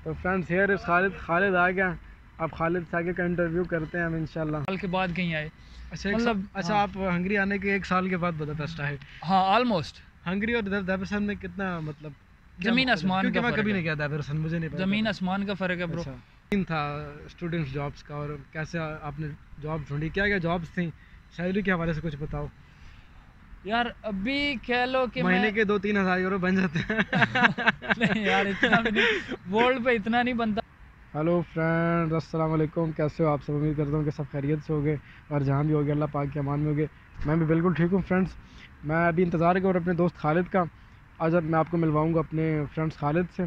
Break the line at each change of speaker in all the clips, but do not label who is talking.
तो friends here is Khalid. Khalid आ गया। अब खालिद से आगे का इंटरव्यू करते हैं हम इंशाल्लाह।
साल के बाद कहीं आए
अच्छा
मतलब
अच्छा
हाँ,
आप हंगरी आने के 1 साल के बाद बताता है।
हाँ ऑलमोस्ट।
हंगरी और दरअसल में कितना मतलब क्या
ज़मीन
मुख्तलिफ,
आसमान
क्योंकि
का
मैं
फ़र्क
कभी
है,
नहीं गया दरअसल, मुझे नहीं पता
ज़मीन
था।
आसमान का फ़र्क है ब्रो।
अच्छा दिन था स्टूडेंट्स जॉब्स का, और कैसे आपने जॉब ढूंढी, क्या क्या जॉब्स थी, सैलरी के हवाले से कुछ बताओ।
यार अभी कह लो कि मैं
महीने के 2-3 हज़ार यूरो बन जाते हैं।
नहीं यार इतना भी नहीं, वर्ल्ड पे इतना नहीं बनता।
हेलो फ्रेंड्स, अस्सलाम वालेकुम। कैसे हो आप सब? उम्मीद करता हूँ कि सब खैरियत से होंगे और जहाँ भी होगे अल्लाह पाक के अमान में होंगे। मैं भी बिल्कुल ठीक हूँ फ्रेंड्स। मैं अभी इंतज़ार कर अपने दोस्त खालिद का। आज अब मैं आपको मिलवाऊँगा अपने फ्रेंड्स खालिद से,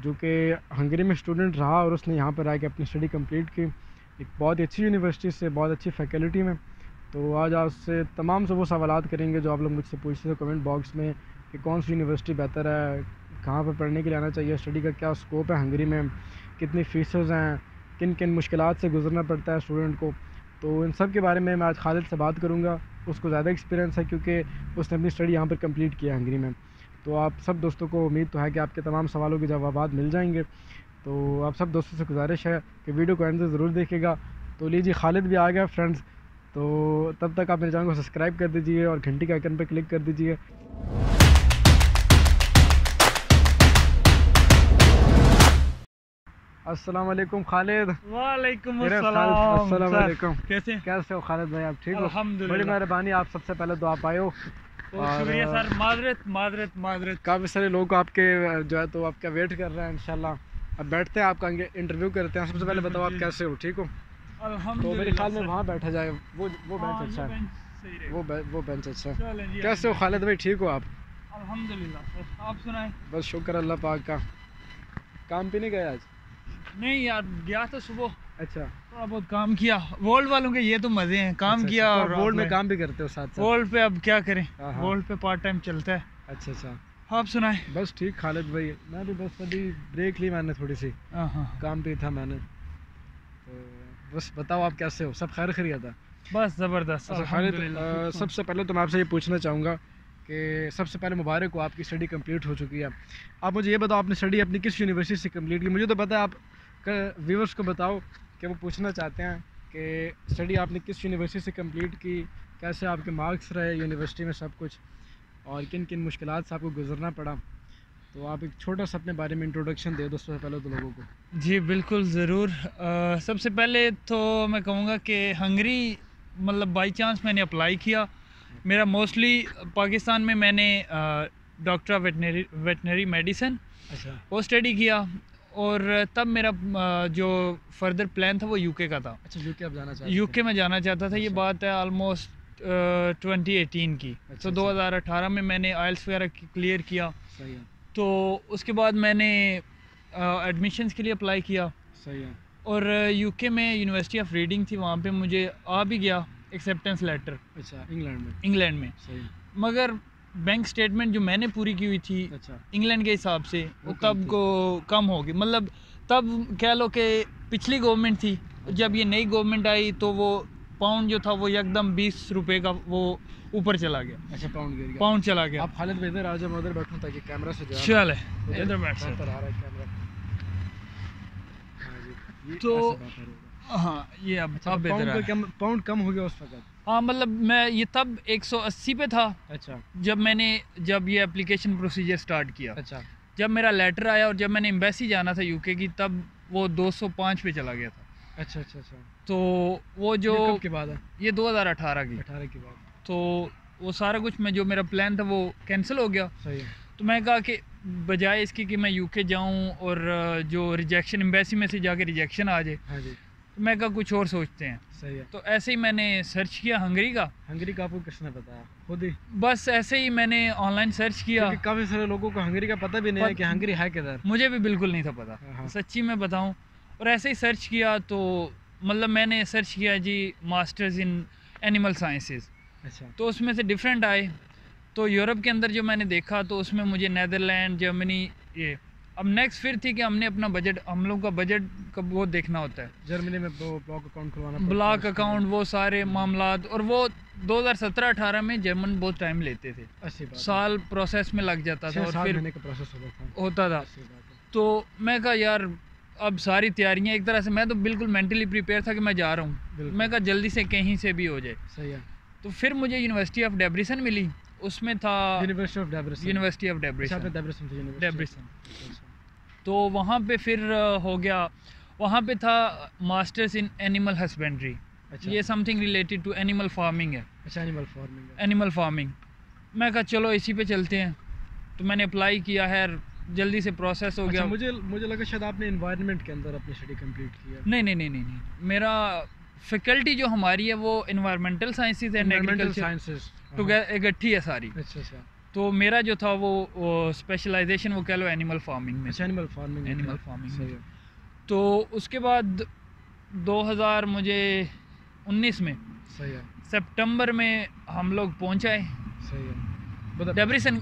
जो कि हंगरी में स्टूडेंट रहा और उसने यहाँ पर आके अपनी स्टडी कंप्लीट की एक बहुत ही अच्छी यूनिवर्सिटी से, बहुत अच्छी फैकल्टी में। तो आज आपसे तमाम से वो सवालात करेंगे जो आप लोग मुझसे पूछते थे कमेंट बॉक्स में, कि कौन सी यूनिवर्सिटी बेहतर है, कहाँ पर पढ़ने के लिए आना चाहिए, स्टडी का क्या स्कोप है हंगरी में, कितनी फ़ीसेस हैं, किन किन मुश्किलात से गुजरना पड़ता है स्टूडेंट को। तो इन सब के बारे में मैं आज खालिद से बात करूँगा। उसको ज़्यादा एक्सपीरियंस है क्योंकि उसने अपनी स्टडी यहाँ पर कंप्लीट किया है हंगरी में। तो आप सब दोस्तों को उम्मीद तो है कि आपके तमाम सवालों के जवाब मिल जाएंगे। तो आप सब दोस्तों से गुजारिश है कि वीडियो को एंड तक ज़रूर देखिएगा। तो लीजिए खालिद भी आ गया फ्रेंड्स। तो तब तक आप मेरे चैनल को सब्सक्राइब कर दीजिए और घंटी के आइकन पर क्लिक कर दीजिए। अस्सलाम वालेकुम खालिद।
वालेकुम
अस्सलाम वालेकुम।
कैसे?
कैसे हो खालिद भाई? आप ठीक हो?
अल्हम्दुलिल्लाह।
बड़ी मेहरबानी, आप सबसे पहले तो आप आए हो।
बहुत शुक्रिया सर। माजरत माजरत माजरत।
काफ़ी सारे लोग आपके जो है तो आपका वेट कर रहे हैं इंशाल्लाह। अब बैठते हैं, आपका इंटरव्यू करते हैं। सबसे पहले बताओ आप कैसे हो? ठीक हो? तो मेरे ख्याल में वहाँ बैठा जाए, वो बेंच अच्छा है, वो बेंच अच्छा है। कैसे हो खालिद भाई? ठीक हो आप?
अल्हम्दुलिल्लाह सर, आप सुनाएं?
बस शुक्र अल्लाह पाक का। काम पे नहीं गए आज?
नहीं यार गया था सुबह,
अच्छा
थोड़ा बहुत काम किया। वर्ल्ड वालों के ये तो मजे हैं, काम
अच्छा,
किया
तो
और
आप वर्ल्ड में काम भी करते हो साथ साथ?
वर्ल्ड पे अब क्या करें,
हाँ, हाँ।
वर्ल्ड पे पार्ट टाइम चलता है।
अच्छा अच्छा,
आप सुनाएं?
बस ठीक खालिद भाई। मैं भी बस अभी ब्रेक ली मैंने थोड़ी सी,
हाँ हाँ,
काम पे था मैंने। तो बस बताओ आप कैसे हो? सब खैर खैरियत है?
बस ज़बरदस्त।
अच्छा खालिद,
अल्हम्दुलिल्लाह।
सबसे पहले तो मैं आपसे ये पूछना चाहूँगा कि सबसे पहले मुबारक हो, आपकी स्टडी कंप्लीट हो चुकी है। आप मुझे ये बताओ आपने स्टडी अपनी किस यूनिवर्सिटी से कंप्लीट की? मुझे तो पता है, आप व्यूवर्स को बताओ कि वो पूछना चाहते हैं कि स्टडी आपने किस यूनिवर्सिटी से कंप्लीट की, कैसे आपके मार्क्स रहे यूनिवर्सिटी में, सब कुछ, और किन किन मुश्किलात से आपको गुजरना पड़ा। तो आप एक छोटा सा अपने बारे में इंट्रोडक्शन दे दो सबसे पहले तो लोगों को।
जी बिल्कुल ज़रूर। सबसे पहले तो मैं कहूँगा कि हंगरी मतलब बाई चांस मैंने अप्लाई किया। मेरा मोस्टली पाकिस्तान में मैंने डॉक्टर ऑफ वेटनरी मेडिसिन
अच्छा
वो स्टडी किया, और तब मेरा जो फर्दर प्लान था वो यूके का था।
अच्छा, यूके आप जाना चाहते
यूके में जाना चाहता था। ये
अच्छा।
बात है ऑलमोस्ट 2018 की।
अच्छा,
तो
अच्छा।
2018 में मैंने आइल्स वगैरह क्लियर किया,
सही है,
तो उसके बाद मैंने एडमिशन्स के लिए अप्लाई किया,
सही है।
और यूके में यूनिवर्सिटी ऑफ रीडिंग थी, वहाँ पे मुझे आ भी गया एक्सेप्टेंस लेटर।
अच्छा, इंग्लैंड में?
इंग्लैंड में।
सही है।
मगर बैंक स्टेटमेंट जो मैंने पूरी की हुई थी
अच्छा,
इंग्लैंड के हिसाब से
वो
वो
कम
तब
थी।
को कम होगी। मतलब तब कह लो कि पिछली गवर्नमेंट थी, जब ये नई गवर्नमेंट आई तो वो पाउंड जो था वो एकदम 20 रुपये का वो ऊपर चला गया।
अच्छा, पाउंड गिर गया।
पाउंड चला गया।
आप खालिद भाई इधर आ जाओ, मैं उधर बैठूं ताकि कैमरा से जो है
चल है
उधर
इधर बैठ
बेहतर
सकते।
आ रहा है कैमरा। हाँ जी, ये
तो
ऐसे बेहतर होगा।
हाँ ये अब
अच्छा, तो
बेहतर
पाउंड
है।
का कम, पाउंड कम हो गया उस वक्त?
हाँ मतलब मैं ये तब 180 पे था
अच्छा
जब ये एप्लीकेशन प्रोसीजर स्टार्ट किया।
अच्छा
जब मेरा लेटर आया और जब मैंने एम्बेसी जाना था यूके की, तब वो 205 पे चला गया था।
अच्छा अच्छा अच्छा।
तो वो जो
ये कब के बाद है?
ये 2018 की।
18 के बाद।
तो वो सारा कुछ जो मेरा प्लान था वो कैंसिल हो गया।
सही है।
तो मैं कहा कि बजाय इसके कि मैं यूके जाऊं और जो रिजेक्शन एम्बेसी में से जाके रिजेक्शन आ जाए,
हाँ जी,
तो मैं कहा कुछ और सोचते हैं।
सही है।
तो ऐसे ही मैंने सर्च किया हंगरी का।
हंगरी का आपको किसने बताया? खुद ही?
बस ऐसे ही मैंने ऑनलाइन सर्च किया।
क्योंकि काफ़ी सारे लोगों को हंगरी का पता भी नहीं है कि हंगरी है किधर।
मुझे भी बिल्कुल नहीं था पता,
हाँ।
सच्ची में बताऊं। और ऐसे ही सर्च किया तो मतलब मैंने सर्च किया जी मास्टर्स इन एनिमल साइंसेस,
अच्छा
तो उसमें से डिफरेंट आए। तो यूरोप के अंदर जो मैंने देखा तो उसमें मुझे नेदरलैंड, जर्मनी, ये अब नेक्स्ट फिर थी कि हमने अपना बजट, हम लोग का बजट का वो देखना होता है।
जर्मनी में ब्लॉक अकाउंट खुलवाना पड़ता है,
ब्लॉक अकाउंट, वो सारे मामलात, और वो 2017-18 में जर्मन बहुत टाइम लेते थे,
80 बात है।
साल प्रोसेस में लग जाता था,
6-7
और फिर
महीने का प्रोसेस होता था।
होता था।
ऐसी बात है।
तो मैं कहा यार अब सारी तैयारियां एक तरह से, मैं तो बिल्कुल मेंटली प्रिपेयर था कि मैं जा रहा हूँ। मैं कहा जल्दी से कहीं से भी हो जाए।
सही है।
तो फिर मुझे यूनिवर्सिटी ऑफ डेब्रिसन मिली, उसमें था
यूनिवर्सिटी ऑफ डेब्रिसन।
यूनिवर्सिटी ऑफ
अच्छा,
डेब्रिसन।
आपने डेब्रिसन से यूनिवर्सिटी।
डेब्रिसन।
अच्छा।
तो वहाँ पे फिर हो गया, वहाँ पे था मास्टर्स इन एनिमल हस्बेंड्री।
अच्छा।
ये something related to animal farming है।
अच्छा, एनिमल फार्मिंग है।
Animal farming. मैं कहा चलो इसी पे चलते हैं। तो मैंने अप्लाई किया है, जल्दी से प्रोसेस हो
अच्छा,
गया।
मुझे लगा शायद आपने एनवायरनमेंट के अंदर अपनी स्टडी कंप्लीट किया।
नहीं नहीं नहीं नहीं नहीं, मेरा फैकल्टी जो हमारी है वो environmental sciences and agriculture
sciences
इकट्ठी है सारी।
अच्छा अच्छा।
तो मेरा जो था वो स्पेशलाइजेशन वो कह लो एनिमल फार्मिंग में।
अच्छा, एनिमल फार्मिंग।
एनिमल फार्मिंग
सही
में।
है।
तो उसके बाद 2019 में
सही है।
सितंबर में हम लोग पहुंच आए
सही है।
डेब्रिसन।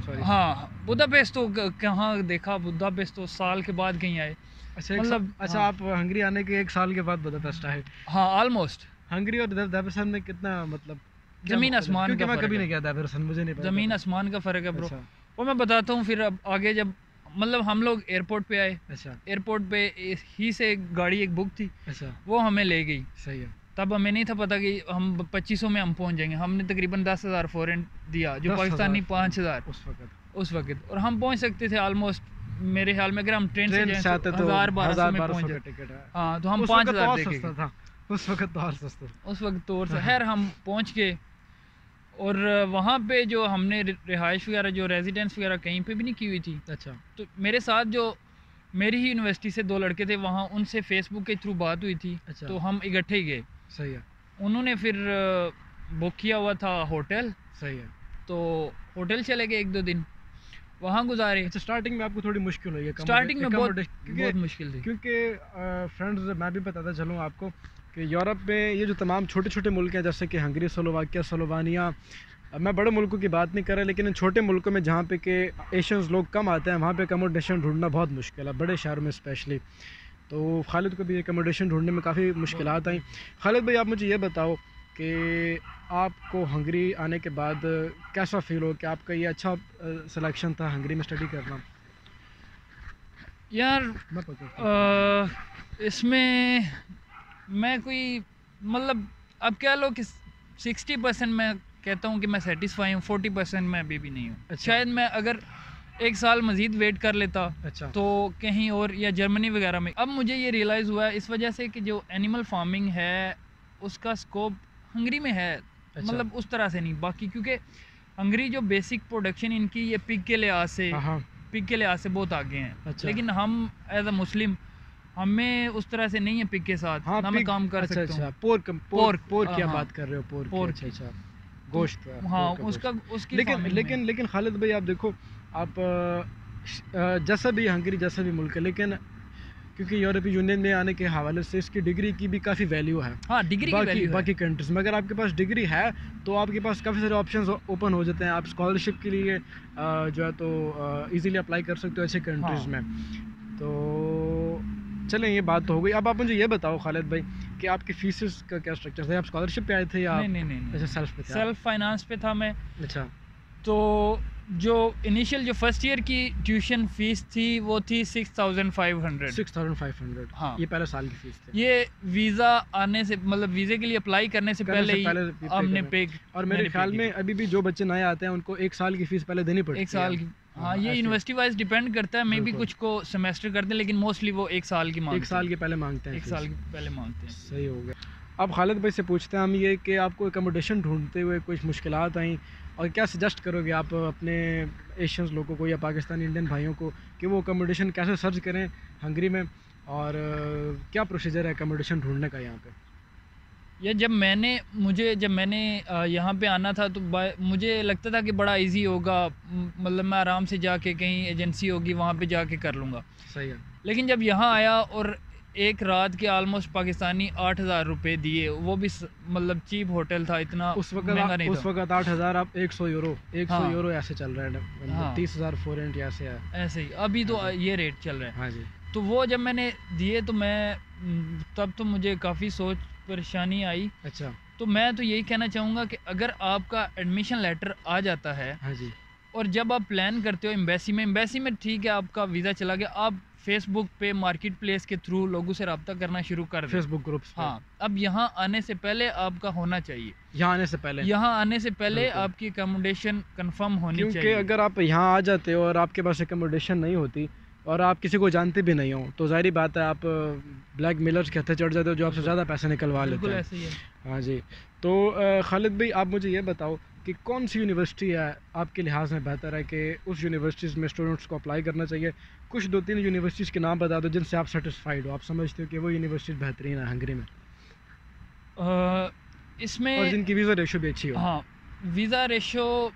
सॉरी।
हाँ, बुदापेस्ट तो कहाँ देखा, बुदापेस्ट तो साल के बाद कहीं आए।
अच्छा,
मतलब
अच्छा
हाँ।
आप हंगरी आने के 1 साल के बाद बुदापेस्ट आए।
हाँ ऑलमोस्ट।
हंगरी और डेब्रिसन में कितना मतलब
जमीन आसमान का
क्योंकि मैं
फर्क
कभी
है।
नहीं गया डेब्रिसन, मुझे नहीं पता।
ज़मीन आसमान का फ़र्क है ब्रो।
अच्छा
वो मैं बताता हूँ फिर। अब आगे जब मतलब हम लोग एयरपोर्ट पे आए,
अच्छा
एयरपोर्ट पे ही से गाड़ी एक बुक थी,
अच्छा।
वो हमें ले गई।
सही है।
तब हमें नहीं था पता कि हम 2500 में हम पहुंच जाएंगे। हमने तकरीबन 10,000 फॉरेन दिया, जो
10,000
पाकिस्तानी 5,000
उस वक्त
और हम पहुंच सकते थे ऑलमोस्ट। मेरे ख्याल में अगर हम ट्रेन से जाएं
आते
तो
तो
1,000-1,200 में
1200
पहुंच
का
जाए।
टिकट है।
हाँ, तो हम
उस वक्त
5,000
और
दे के
सस्ता
गए
था। उस वक्त तो और सस्ता था।
उस वक्त तो। और खैर हम पहुंच गए और वहाँ पे जो हमने रिहाइश वगैरह जो रेजिडेंस वगैरह कहीं पे भी नहीं की हुई थी।
अच्छा
तो मेरे साथ जो मेरी ही यूनिवर्सिटी से 2 लड़के थे, वहाँ उनसे फेसबुक के थ्रू बात हुई थी।
अच्छा।
तो हम इकट्ठे ही गए।
सही है।
उन्होंने फिर बुक किया हुआ था होटल,
सही है।
तो होटल चले गए 1-2 दिन वहाँ गुजारे।
अच्छा, स्टार्टिंग में आपको थोड़ी मुश्किल हुई है?
स्टार्टिंग में बहुत मुश्किल थी,
क्योंकि फ्रेंड्स मैं भी बताता चलूँ आपको कि यूरोप में ये जो तमाम छोटे छोटे मुल्क हैं, जैसे कि हंगरी, स्लोवाकिया, स्लोवानिया, मैं बड़े मुल्कों की बात नहीं कर रहा, लेकिन इन छोटे मुल्कों में जहाँ पे के एशियंस लोग कम आते हैं, वहाँ पे अकोमोडेशन ढूंढना बहुत मुश्किल है, बड़े शहरों में स्पेशली। तो खालिद को भी अकोमोडेशन ढूंढने में काफ़ी मुश्किलात आई। खालिद भाई, आप मुझे ये बताओ कि आपको हंगरी आने के बाद कैसा फील हो कि आपका ये अच्छा सिलेक्शन था हंगरी में स्टडी करना?
यार इसमें मैं कोई मतलब अब कह लो कि 60% मैं कहता हूँ कि मैं सेटिस्फाई हूँ, 40% मैं अभी भी नहीं हूँ।
अच्छा।
शायद मैं अगर 1 साल मज़ीद वेट कर लेता
अच्छा।
तो कहीं और या जर्मनी वगैरह में। अब मुझे ये रियलाइज़ हुआ है इस वजह से कि जो एनिमल फार्मिंग है उसका स्कोप हंगरी में है।
अच्छा।
मतलब उस तरह से नहीं बाकी, क्योंकि हंगरी जो बेसिक प्रोडक्शन इनकी ये पिग के लिहाज से बहुत आगे हैं।
अच्छा।
लेकिन हम एज अ मुस्लिम हमें उस तरह से नहीं है पिग के साथ।
हाँ,
ना मैं काम कर
अच्छा,
सकता हूँ।
अच्छा, पोर्क की आप
हाँ,
बात कर रहे हो? पोर्क।
पोर्क।
अच्छा अच्छा, गोश्त।
हाँ,
उसका
उसकी
लेकिन खालिद भाई, आप देखो, आप जैसा भी हंगरी जैसा भी मुल्क है, लेकिन क्योंकि यूरोपीय यूनियन में आने के हवाले से इसकी डिग्री की भी काफ़ी वैल्यू है।
हाँ, डिग्री की वैल्यू है।
बाकी कंट्रीज में अगर आपके पास डिग्री है तो आपके पास काफ़ी सारे ऑप्शंस ओपन हो जाते हैं। आप स्कॉलरशिप के लिए जो है तो इजीली अप्लाई कर सकते हो ऐसे कंट्रीज़ में। तो चलें, ये बात तो हो गई। अब आप मुझे ये बताओ खालिद भाई कि आपकी फीसेस का क्या स्ट्रक्चर था? आप स्कॉलरशिप पे आए थे या
नहीं।
अच्छा, सेल्फ पे थे?
सेल्फ फाइनेंस पे था मैं।
अच्छा।
तो जो इनिशियल जो फर्स्ट ईयर की ट्यूशन फीस थी वो थी 6,500।
6,500।
हाँ,
ये पहले साल की फीस थी।
ये वीज़ा आने से मतलब वीज़े के लिए अप्लाई करने से पहले ही हमने पे।
और मेरे ख्याल में अभी भी जो बच्चे नए आते हैं उनको 1 साल की फीस पहले देनी पड़ती है।
1 साल की। हाँ, ये यूनिवर्सिटी वाइज डिपेंड करता है। मे भी कुछ को सेमेस्टर करते हैं, लेकिन मोस्टली वो 1 साल की मांगते हैं।
1 साल के पहले मांगते हैं।
1 साल के पहले मांगते हैं।
सही हो गया। अब खालिद भाई से पूछते हैं हम ये कि आपको अकोमोडेशन ढूंढते हुए कुछ मुश्किलात आई और क्या सजेस्ट करोगे आप अपने एशियंस लोगों को या पाकिस्तानी इंडियन भाइयों को कि वो अकोमोडेशन कैसे सर्च करें हंगरी में, और क्या प्रोसीजर है अकोमोडेशन ढूंढने का यहाँ पे?
या जब मैंने यहाँ पे आना था तो मुझे लगता था कि बड़ा इजी होगा, मतलब मैं आराम से जाके कहीं एजेंसी होगी वहाँ पे जाके कर लूँगा।
सही है।
लेकिन जब यहाँ आया और एक रात के ऑलमोस्ट पाकिस्तानी 8,000 रुपये दिए, वो भी मतलब चीप होटल था, इतना
उस वक्त
महंगा नहीं था।
उस वक्त 8,000 आप 100 यूरो
हाँ।
यूरो ऐसे चल रहा है।
हाँ।
30,000 फोरेंट ऐसे है।
ऐसे ही अभी तो ये रेट चल रहा है।
हाँ जी।
तो वो जब मैंने दिए तो मैं तब तो मुझे काफ़ी सोच परेशानी आई।
अच्छा।
तो मैं तो यही कहना चाहूँगा कि अगर आपका एडमिशन लेटर आ जाता है
हाँ जी,
और जब आप प्लान करते हो एम्बेसी में ठीक है आपका वीज़ा चला गया, आप फेसबुक पे मार्केट प्लेस के थ्रू लोगों से रब्ता करना शुरू कर दें,
फेसबुक ग्रुप्स पे।
हाँ, अब यहाँ आने से पहले आपका होना चाहिए,
यहाँ आने से पहले,
यहाँ आने से पहले
बिल्कुल।
आपकी अकोमोडेशन कंफर्म होनी
क्योंकि
चाहिए।
अगर आप यहाँ आ जाते हो और आपके पास एकोमोडेशन नहीं होती और आप किसी को जानते भी नहीं हो, तो जाहिर बात है आप ब्लैक मेलर्स के हथे चढ़ जाते हो जो आपसे ज़्यादा पैसे निकलवा लेते
बिल्कुल
हैं।
ऐसे ही है।
हाँ जी। तो खालिद भाई, आप मुझे ये बताओ कि कौन सी यूनिवर्सिटी है आपके लिहाज में बेहतर है कि उस यूनिवर्सिटीज़ में स्टूडेंट्स को अप्लाई करना चाहिए? कुछ 2-3 यूनिवर्सिटीज़ के नाम बता दो जिनसे आप सेटिस्फाइड हो, आप समझते हो कि वो यूनिवर्सिटी बेहतरीन है हंगरी में,
इसमें
और जिनकी वीज़ा रेशो भी अच्छी हो।
हाँ, वीज़ा रेशो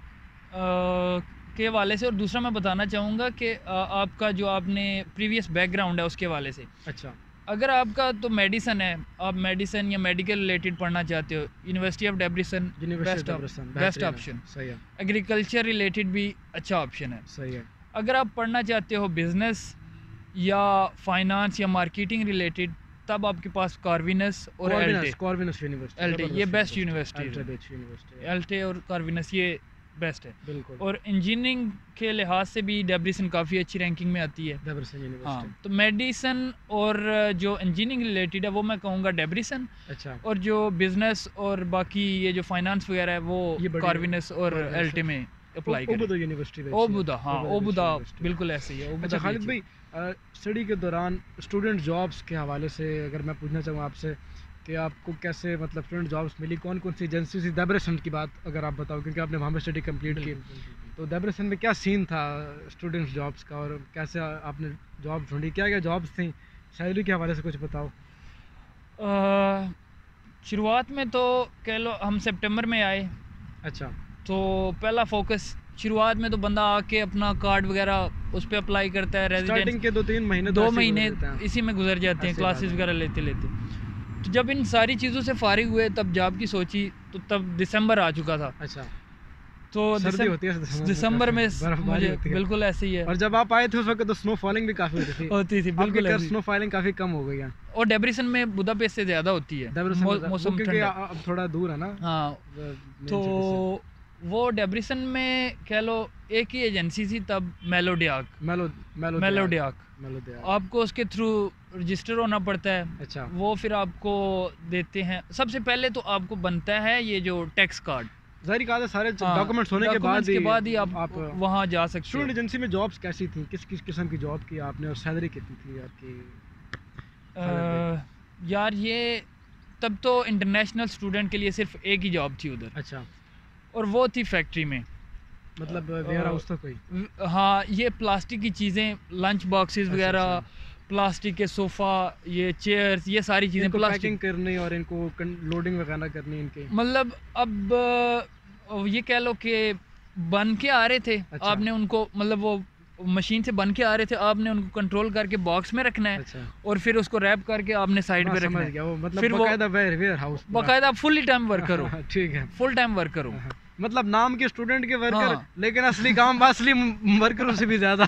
के वाले से, और दूसरा मैं बताना चाहूँगा कि आपका जो आपने प्रीवियस बैकग्राउंड है उसके वाले से।
अच्छा।
अगर आपका तो मेडिसन है, आप मेडिसन या मेडिकल रिलेटेड पढ़ना चाहते हो, यूनिवर्सिटी ऑफ डेब्रिसन बेस्ट ऑप्शन।
सही है।
एग्रीकल्चर रिलेटेड भी अच्छा ऑप्शन है।
सही है।
अगर आप पढ़ना चाहते हो बिजनेस या फाइनेंस या मार्केटिंग रिलेटेड, तब आपके पास कॉर्विनस और
कॉर्विनस यूनिवर्सिटी,
एल्टे ये बेस्ट यूनिवर्सिटी है। एल्टे और कॉर्विनस ये बेस्ट है।
बिल्कुल।
और इंजीनियरिंग के लिहाज से भी डेब्रिसन काफ़ी अच्छी रैंकिंग में आती है।
डेब्रिसन यूनिवर्सिटी।
हाँ, तो मेडिसन और जो इंजीनियरिंग रिलेटेड है वो मैं कहूँगा डेब्रिसन।
अच्छा।
और जो बिजनेस और बाकी ये जो फाइनेंस वगैरह है वो कॉर्विनस और एल्टे में अप्लाई करें।
ओबुदा यूनिवर्सिटी।
ओबुदा, हाँ, ओबुदा बिल्कुल ऐसे ही है।
अच्छा खालिद भाई, स्टडी के दौरान स्टूडेंट जॉब्स के हवाले से अगर मैं पूछना चाहूँ आपसे कि आपको कैसे, मतलब स्टूडेंट जॉब्स मिली, कौन कौन सी एजेंसी थी? डेब्रिसन की बात अगर आप बताओ, क्योंकि आपने वहाँ पर स्टडी कंप्लीट की, तो डेब्रिसन में क्या सीन था स्टूडेंट्स जॉब्स का और कैसे आपने जॉब ढूंढी, क्या क्या जॉब्स थी, सैलरी के हवाले से कुछ बताओ।
शुरुआत में तो कह लो हम सितंबर में आए।
अच्छा।
तो पहला फोकस शुरुआत में तो बंदा आके अपना कार्ड वगैरह उस पर अप्लाई करता है,
स्टार्टिंग के 2-3 महीने,
2 महीने इसी में गुजर जाते हैं, क्लासेस वगैरह लेते लेते। तो जब इन सारी चीज़ों से फारिग हुए तब जॉब की सोची, तो तब दिसंबर आ चुका था।
अच्छा।
तो दिसंबर में मुझे बिल्कुल ऐसे ही है।
और जब आप आए थे उस वक्त तो स्नो फॉलिंग भी काफ़ी
होती थी बिल्कुल।
स्नो फॉलिंग काफ़ी कम हो गई है,
और डेब्रिसन में बुदापेस्ट से ज़्यादा होती है मौसम,
क्योंकि अब थोड़ा दूर है ना।
हाँ, तो वो डेब्रिसन में कह लो एक ही एजेंसी थी तब, मेलोडियाक। आपको उसके थ्रू रजिस्टर होना पड़ता है।
अच्छा।
वो फिर आपको देते हैं, सबसे पहले तो आपको बनता है ये जो टैक्स कार्ड,
जाहिर कहा था सारे डॉक्यूमेंट्स होने के बाद ही आप
वहाँ जा सकते हो।
स्टूडेंट एजेंसी में जॉब्स कैसी थी, किस किस किस्म की जॉब की आपने और सैलरी कितनी थी आपकी?
यार ये तब तो इंटरनेशनल स्टूडेंट के लिए सिर्फ एक ही जॉब थी उधर।
अच्छा।
और वो थी फैक्ट्री में, मतलब
वेयर हाउस था कोई?
हाँ, ये प्लास्टिक की चीज़ें, लंच बॉक्सेस वगैरह, प्लास्टिक के सोफ़ा, ये चेयर्स, ये सारी चीज़ें
पैकिंग करनी और इनको लोडिंग वगैरह करनी इनके,
मतलब अब ये कह लो कि बन के आ रहे थे। अच्छा। आपने उनको, मतलब वो मशीन से बन के आ रहे थे, आपने उनको कंट्रोल करके बॉक्स में रखना है। अच्छा। और फिर उसको रैप करके आपने साइड पे रखना है।
वो मतलब फिर बकायदा वेयर हाउस,
बकायदा फुल टाइम वर्कर हो।
ठीक है,
फुल टाइम वर्कर हो,
मतलब नाम के स्टूडेंट के वर्कर। हाँ। लेकिन असली काम असली वर्करों से भी ज्यादा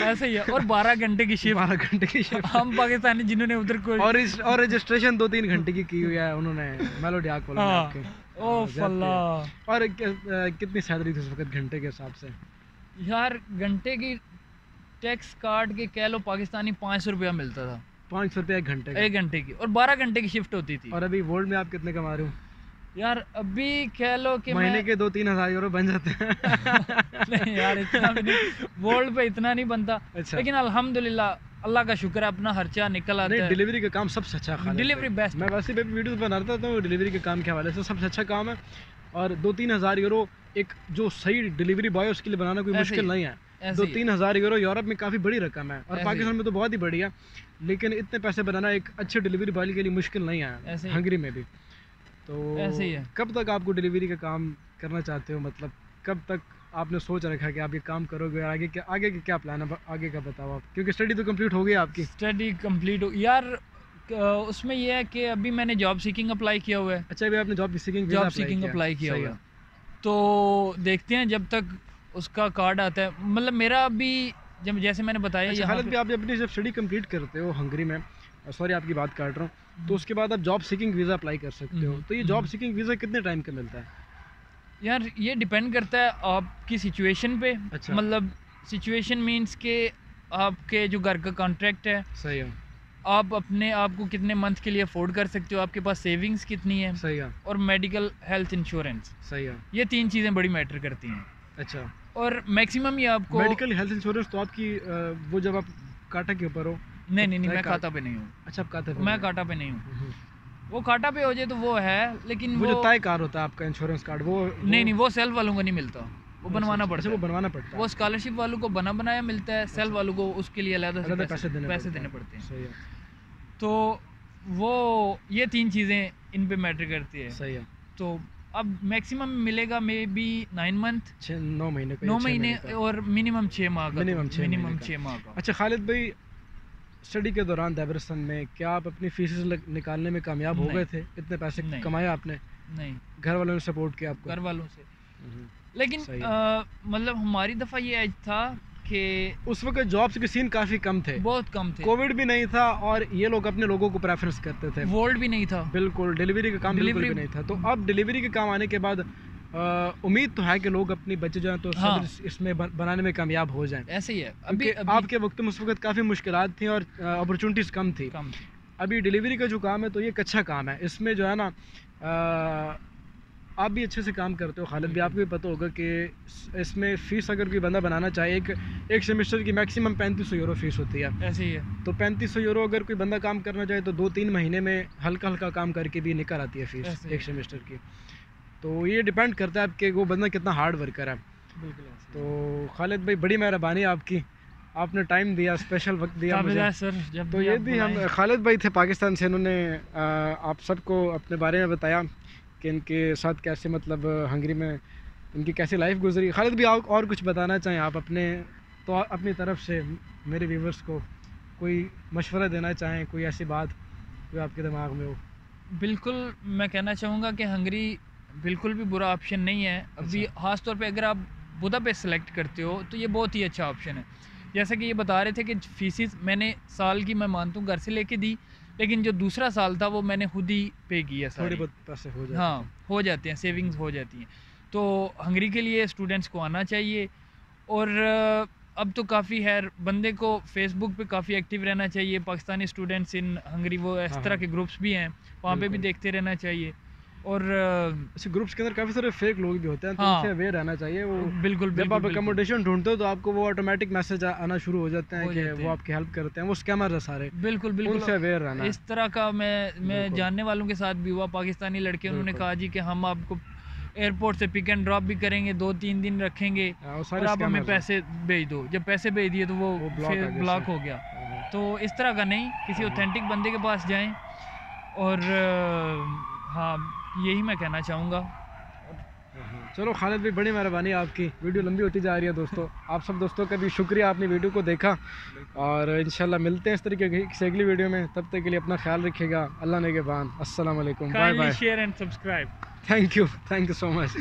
ऐसे ही है। और 12 घंटे की शिफ्ट,
12 घंटे की शिफ्ट।
हम पाकिस्तानी जिन्होंने उधर को
और रजिस्ट्रेशन 2-3 घंटे की हुई है उन्होंने मेलोडियाक वालों ने आपके।
ओ फल्ला।
और कितनी सैलरी थी उस वक्त घंटे के हिसाब से?
यार घंटे की टैक्स काट के कह लो पाकिस्तानी 500 रुपया मिलता था।
500 रुपया एक घंटे की,
और 12 घंटे की शिफ्ट होती थी।
और अभी वर्ल्ड में आप कितने कमा रहे हो?
यार अभी कह लो कि
महीने के 2-3 हज़ार यूरो बन जाते हैं।
नहीं यार, इतना भी नहीं, वर्ल्ड पे इतना नहीं बनता। अच्छा। लेकिन अल्हम्दुलिल्लाह अल्लाह का शुक्र है, अपना खर्चा निकल आता है।
डिलीवरी का काम सबसे अच्छा है,
डिलीवरी बेस्ट।
मैं वैसे भी वीडियोस बना रहा था तो डिलीवरी के काम के हवाले से सबसे अच्छा काम है। और 2-3 हज़ार यूरो एक जो सही डिलीवरी बॉय उसके लिए बनाना कोई मुश्किल नहीं है। 2-3 हज़ार यूरो यूरोप में काफ़ी बड़ी रकम है, और पाकिस्तान में तो बहुत ही बड़ी है, लेकिन इतने पैसे बनाना एक अच्छे डिलीवरी बॉय के लिए मुश्किल नहीं है, हंगरी में भी। तो ऐसे ही है। कब तक आपको डिलीवरी का काम करना चाहते हो, मतलब कब तक आपने सोच रखा कि आप ये काम करोगे? आगे के क्या प्लान है, आगे का बताओ आप, क्योंकि स्टडी तो कंप्लीट हो गई आपकी। स्टडी कंप्लीट हो यार, उसमें ये है कि अभी मैंने जॉब सीकिंग अप्लाई किया हुआ है। अच्छा, अभी आपने जॉब सीकिंग अप्लाई किया हुआ है, तो देखते हैं जब तक उसका कार्ड आता है। मतलब मेरा अभी जब, जैसे मैंने बताया, यहाँ पे आप अपनी जब स्टडी कंप्लीट करते हो हंगरी में, सॉरी आपकी बात काट रहा हूँ, तो उसके बाद आप जॉब सीकिंग वीज़ा अप्लाई कर सकते हो। तो ये जॉब सीकिंग वीज़ा कितने टाइम का मिलता है?
यार ये डिपेंड करता है आपकी सिचुएशन पे।
अच्छा।
मतलब सिचुएशन मींस के आपके जो घर का कॉन्ट्रैक्ट है,
सही है।
आप अपने आप को कितने मंथ के लिए अफोर्ड कर सकते हो, आपके पास सेविंग्स कितनी है,
सही है।
और मेडिकल हेल्थ इंश्योरेंस,
सही है।
ये 3 चीज़ें बड़ी मैटर करती हैं।
अच्छा।
और मैक्सिमम ये आपको
मेडिकल हेल्थ इंश्योरेंस तो आपकी वो जब आप काटा के ऊपर हो।
नहीं,
तय
मैं
का-
खाता पे नहीं हूँ।
अच्छा, आप काटा पे
मैं
नहीं।
काटा पे नहीं हूँ।
हम्म।
वो काटा पे हो जाए तो वो है, लेकिन
वो
वो
जो तय कार होता है आपका इंश्योरेंस कार्ड, वो
नहीं, वो सेल्फ वालों को नहीं मिलता, वो बनवाना
अच्छा,
पड़ता
वो
है।
बनवाना पड़ता है।
वो स्कॉलरशिप वालों को बना बनाया मिलता है, सेल्फ वालों को उसके लिए अलग
अलग
से
पैसे देने
देने पड़ते हैं।
सही है।
तो वो ये 3 चीज़ें इन पे मैटर करती है।
सही है।
तो अब मैक्सिमम मिलेगा मे बी 9 मंथ,
9 महीने का,
9
या 6
महीने,
का।
और मिनिमम 6 माह का।
मिनिमम 6 महीने
मिनिमम
का।
6 माह का।
अच्छा खालिद भाई, स्टडी के दौरान दैबरसन में क्या आप अपनी फीसेस निकालने में कामयाब हो
नहीं।
गए थे? इतने पैसे
नहीं।
कमाए आपने?
नहीं,
घर वालों ने सपोर्ट किया आपको?
घर वालों से।
हम्म।
लेकिन
सही है।
मतलब हमारी दफ़ा ये एज था कि
उस वक्त जॉब्स के सीन काफ़ी कम थे,
बहुत कम थे,
कोविड भी नहीं था, और ये लोग अपने लोगों को प्रेफरेंस करते थे।
वर्ल्ड भी नहीं था।
बिल्कुल, डिलीवरी का काम बिल्कुल भी
डिलीवरी-
नहीं था। तो अब डिलीवरी के काम आने के बाद उम्मीद तो है कि लोग अपनी बच्चे जो हैं तो
हाँ।
इसमें बनाने में कामयाब हो जाएं।
ऐसे ही है।
क्योंकि आपके वक्त में उस वक्त काफ़ी मुश्किलात थी और अपॉर्चुनिटीज़ कम थी।
कम थी।
अभी डिलीवरी का जो काम है तो ये एक अच्छा काम है। इसमें जो है ना आप भी अच्छे से काम करते हो खालिद भी, आपको भी पता होगा कि इसमें फ़ीस अगर कोई बंदा बनाना चाहे, एक सेमेस्टर की मैक्सिमम 3500 यूरो फ़ीस होती है।
ऐसे ही है।
तो 3500 यूरो अगर कोई बंदा काम करना चाहे तो 2-3 महीने में हल्का हल्का काम करके भी निकल आती है फ़ीस
ऐसे ही।
एक सेमेस्टर की। तो ये डिपेंड करता है कि वो बंदा कितना हार्ड वर्कर है।
बिल्कुल ऐसे
तो खालिद भाई बड़ी मेहरबानी आपकी, आपने टाइम दिया, स्पेशल वक्त दिया मुझे।
सर, जब
तो ये भी हम खालिद भाई थे पाकिस्तान से, इन्होंने आप सबको अपने बारे में बताया कि इनके साथ कैसे मतलब हंगरी में इनकी कैसी लाइफ गुजरी। खालिद भी आप और कुछ बताना चाहें आप अपनी तरफ से मेरे व्यूवर्स को कोई मशवरा देना चाहें, कोई ऐसी बात जो आपके दिमाग में हो?
बिल्कुल, मैं कहना चाहूँगा कि हंगरी बिल्कुल भी बुरा ऑप्शन नहीं है। अभी ख़ास तौर पे अगर आप बुदापेस्ट सेलेक्ट करते हो तो ये बहुत ही अच्छा ऑप्शन है। जैसा कि ये बता रहे थे कि फीसिस मैंने साल की, मैं मानता हूँ, घर से लेके दी, लेकिन जो दूसरा साल था वो मैंने खुद ही पे किया सारी।
थोड़ी बहुत पैसे हो जाते
हाँ, हो जाते हैं, सेविंग्स हो जाती हैं। तो हंगरी के लिए स्टूडेंट्स को आना चाहिए। और अब तो काफ़ी है, बंदे को फेसबुक पे काफ़ी एक्टिव रहना चाहिए। पाकिस्तानी स्टूडेंट्स इन हंगरी, वो इस तरह के ग्रुप्स भी हैं, वहाँ पे भी देखते रहना चाहिए। और
ऐसे ग्रुप्स के अंदर काफ़ी सारे फेक लोग भी होते हैं, तो
हाँ।
उनसे अवेयर रहना चाहिए। वो
बिल्कुल
जब आप
बिल्कुल
अकोमोडेशन ढूंढते हो तो आपको वो ऑटोमेटिक मैसेज आना शुरू हो जाते हैं
हो
कि
जाते
वो
हैं।
आपकी हेल्प करते हैं, वो स्कैमर है सारे,
बिल्कुल
उनसे
बिल्कुल
अवेयर रहना है।
इस तरह का मैं
बिल्कुल।
जानने वालों के साथ भी हुआ, पाकिस्तानी लड़के, उन्होंने
बिल्कुल।
कहा जी कि हम आपको एयरपोर्ट से पिक एंड ड्रॉप भी करेंगे, 2-3 दिन रखेंगे,
वो
और
सारे
आप हमें
scammers हैं।
पैसे भेज दो। जब पैसे भेज दिए तो वो
ब्लॉक आ गया
ब्लॉक
सर।
हो गया।
हाँ।
तो इस तरह का नहीं, किसी ऑथेंटिक बंदे के पास जाएं। और हाँ, यही मैं कहना चाहूँगा।
चलो खालिद भाई, बड़ी मेहरबानी आपकी। वीडियो लंबी होती जा रही है दोस्तों, आप सब दोस्तों का भी शुक्रिया, आपने वीडियो को देखा, और इंशाल्लाह मिलते हैं इस तरीके की किसी अगली वीडियो में। तब तक के लिए अपना ख्याल रखिएगा। अल्लाह नेगेबान। अस्सलाम वालेकुम, bye bye,
share and subscribe.
Thank you so much.